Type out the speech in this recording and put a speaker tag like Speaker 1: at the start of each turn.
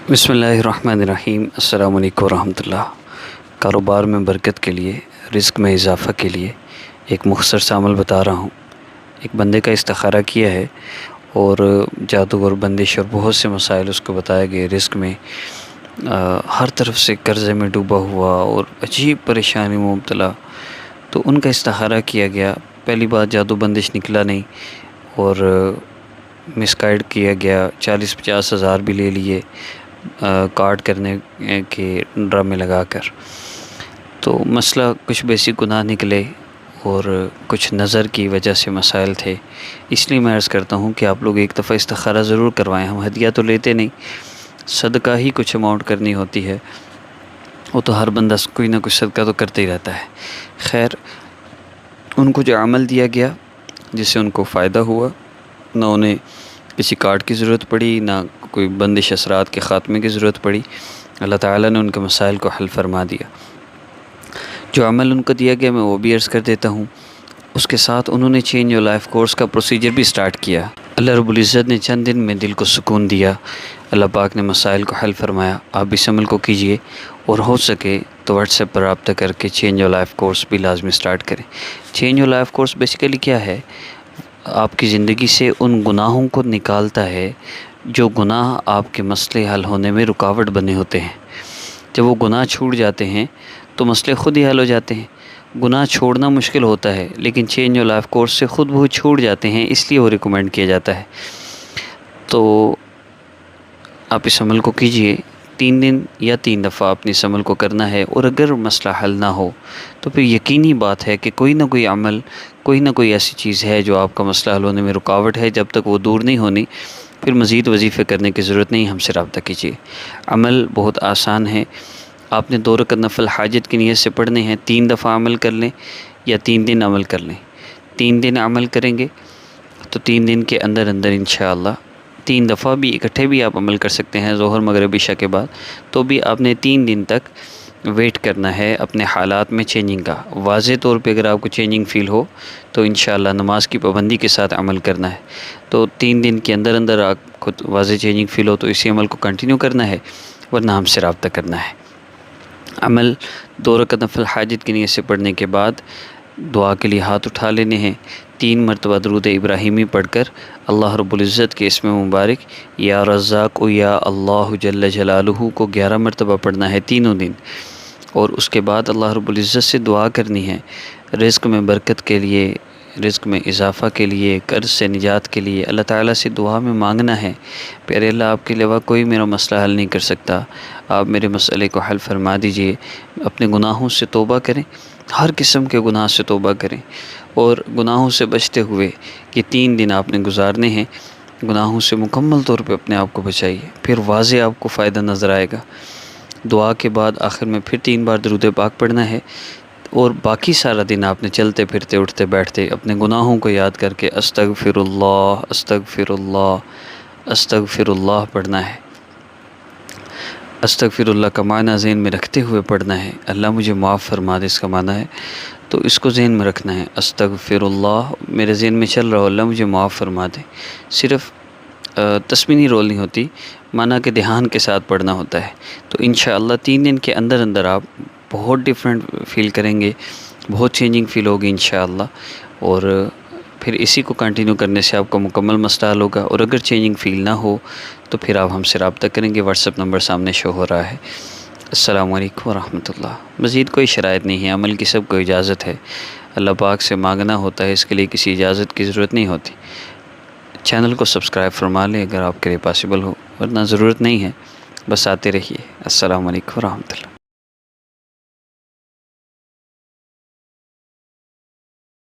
Speaker 1: بسم اللہ الرحمن الرحیم۔ السلام علیکم ورحمۃ اللہ۔ کاروبار میں برکت کے لیے، رزق میں اضافہ کے لیے ایک مختصر سا عمل بتا رہا ہوں۔ ایک بندے کا استخارہ کیا ہے اور جادوگر بندش اور بہت سے مسائل اس کو بتائے گئے۔ رزق میں ہر طرف سے قرضے میں ڈوبا ہوا اور عجیب پریشانی میں مبتلا، تو ان کا استخارہ کیا گیا۔ پہلی بات جادو بندش نکلا نہیں اور مس گائیڈ کیا گیا، 40-50 ہزار بھی لے لیے کارڈ کرنے کے ڈرامے لگا کر۔ تو مسئلہ کچھ بیسک گناہ نکلے اور کچھ نظر کی وجہ سے مسائل تھے۔ اس لیے میں عرض کرتا ہوں کہ آپ لوگ ایک دفعہ استخارہ ضرور کروائیں۔ ہم ہدیہ تو لیتے نہیں، صدقہ ہی کچھ اماؤنٹ کرنی ہوتی ہے، وہ تو ہر بندہ کوئی نہ کچھ صدقہ تو کرتے ہی رہتا ہے۔ خیر، ان کو جو عمل دیا گیا جس سے ان کو فائدہ ہوا، نہ انہیں کسی کارڈ کی ضرورت پڑی، نہ کوئی بندش اثرات کے خاتمے کی ضرورت پڑی، اللہ تعالیٰ نے ان کے مسائل کو حل فرما دیا۔ جو عمل ان کو دیا گیا میں وہ بھی عرض کر دیتا ہوں۔ اس کے ساتھ انہوں نے چینج یور لائف کورس کا پروسیجر بھی سٹارٹ کیا۔ اللہ رب العزت نے چند دن میں دل کو سکون دیا، اللہ پاک نے مسائل کو حل فرمایا۔ آپ اس عمل کو کیجئے اور ہو سکے تو واٹس ایپ پر رابطہ کر کے چینج یور لائف کورس بھی لازمی سٹارٹ کریں۔ Change your life course basically کیا ہے؟ آپ کی زندگی سے ان گناہوں کو نکالتا ہے جو گناہ آپ کے مسئلے حل ہونے میں رکاوٹ بنے ہوتے ہیں۔ جب وہ گناہ چھوٹ جاتے ہیں تو مسئلے خود ہی حل ہو جاتے ہیں۔ گناہ چھوڑنا مشکل ہوتا ہے لیکن چینج یور لائف کورس سے خود بخود چھوٹ جاتے ہیں، اس لیے وہ ریکمینڈ کیا جاتا ہے۔ تو آپ اس عمل کو کیجئے، 3 دن یا 3 دفعہ اپنے اس عمل کو کرنا ہے، اور اگر مسئلہ حل نہ ہو تو پھر یقینی بات ہے کہ کوئی نہ کوئی عمل، کوئی نہ کوئی ایسی چیز ہے جو آپ کا مسئلہ حل ہونے میں رکاوٹ ہے۔ جب تک وہ دور نہیں ہونی پھر مزید وظیفے کرنے کی ضرورت نہیں، ہم سے رابطہ کیجیے۔ عمل بہت آسان ہے، آپ نے 2 رکعت نفل حاجت کی نیت سے پڑھنے ہیں۔ 3 دفعہ عمل کر لیں یا 3 دن عمل کر لیں۔ 3 دن عمل کریں گے تو 3 دن کے اندر انشاءاللہ 3 دفعہ بھی اکٹھے بھی آپ عمل کر سکتے ہیں، ظہر مغرب عشاء کے بعد۔ تو بھی آپ نے 3 دن تک ویٹ کرنا ہے اپنے حالات میں چینجنگ کا۔ واضح طور پہ اگر آپ کو چینجنگ فیل ہو تو انشاءاللہ نماز کی پابندی کے ساتھ عمل کرنا ہے۔ تو 3 دن کے اندر آپ کو واضح چینجنگ فیل ہو تو اسی عمل کو کنٹینیو کرنا ہے، ورنہ ہم سے رابطہ کرنا ہے۔ عمل 2 رکعت نفل حاجت کی نیت سے پڑھنے کے بعد دعا کے لیے ہاتھ اٹھا لینے ہیں۔ 3 مرتبہ درود ابراہیمی پڑھ کر اللہ رب العزت کے اسم مبارک یا رزاق و یا اللہ جل جلالہ کو 11 مرتبہ پڑھنا ہے تینوں دن، اور اس کے بعد اللہ رب العزت سے دعا کرنی ہے رزق میں برکت کے لیے، رزق میں اضافہ کے لیے، قرض سے نجات کے لیے۔ اللہ تعالیٰ سے دعا میں مانگنا ہے، پیارے اللہ آپ کے علاوہ کوئی میرا مسئلہ حل نہیں کر سکتا، آپ میرے مسئلے کو حل فرما دیجئے۔ اپنے گناہوں سے توبہ کریں، ہر قسم کے گناہ سے توبہ کریں، اور گناہوں سے بچتے ہوئے یہ 3 دن آپ نے گزارنے ہیں۔ گناہوں سے مکمل طور پہ اپنے آپ کو بچائیے، پھر واضح آپ کو فائدہ نظر آئے گا۔ دعا کے بعد آخر میں پھر 3 بار درود پاک پڑھنا ہے، اور باقی سارا دن آپ نے چلتے پھرتے اٹھتے بیٹھتے اپنے گناہوں کو یاد کر کے استغفر اللہ استغفر اللہ استغفر اللہ پڑھنا ہے۔ استغفر اللہ کا معنی ذہن میں رکھتے ہوئے پڑھنا ہے، اللہ مجھے معاف فرما دے اس کا معنی ہے، تو اس کو ذہن میں رکھنا ہے۔ استغفر اللہ میرے ذہن میں چل رہا ہو، اللہ مجھے معاف فرما دے۔ صرف تسبیح رول نہیں ہوتی، معنی کے دھیان کے ساتھ پڑھنا ہوتا ہے۔ تو انشاءاللہ 3 دن کے اندر آپ بہت ڈیفرنٹ فیل کریں گے، بہت چینجنگ فیل ہوگی انشاءاللہ، اور پھر اسی کو کنٹینیو کرنے سے آپ کا مکمل مسئلہ حل ہوگا۔ اور اگر چینجنگ فیل نہ ہو تو پھر آپ ہم سے رابطہ کریں گے، واٹس ایپ نمبر سامنے شو ہو رہا ہے۔ السلام علیکم ورحمۃ اللہ۔ مزید کوئی شرائط نہیں ہے، عمل کی سب کو اجازت ہے، اللہ پاک سے مانگنا ہوتا ہے، اس کے لیے کسی اجازت کی ضرورت نہیں ہوتی۔ چینل کو سبسکرائب فرما لیں اگر آپ کے لیے پاسبل ہو، ورنہ ضرورت نہیں ہے، بس آتے رہیے۔ السلام علیکم ورحمۃ اللہ۔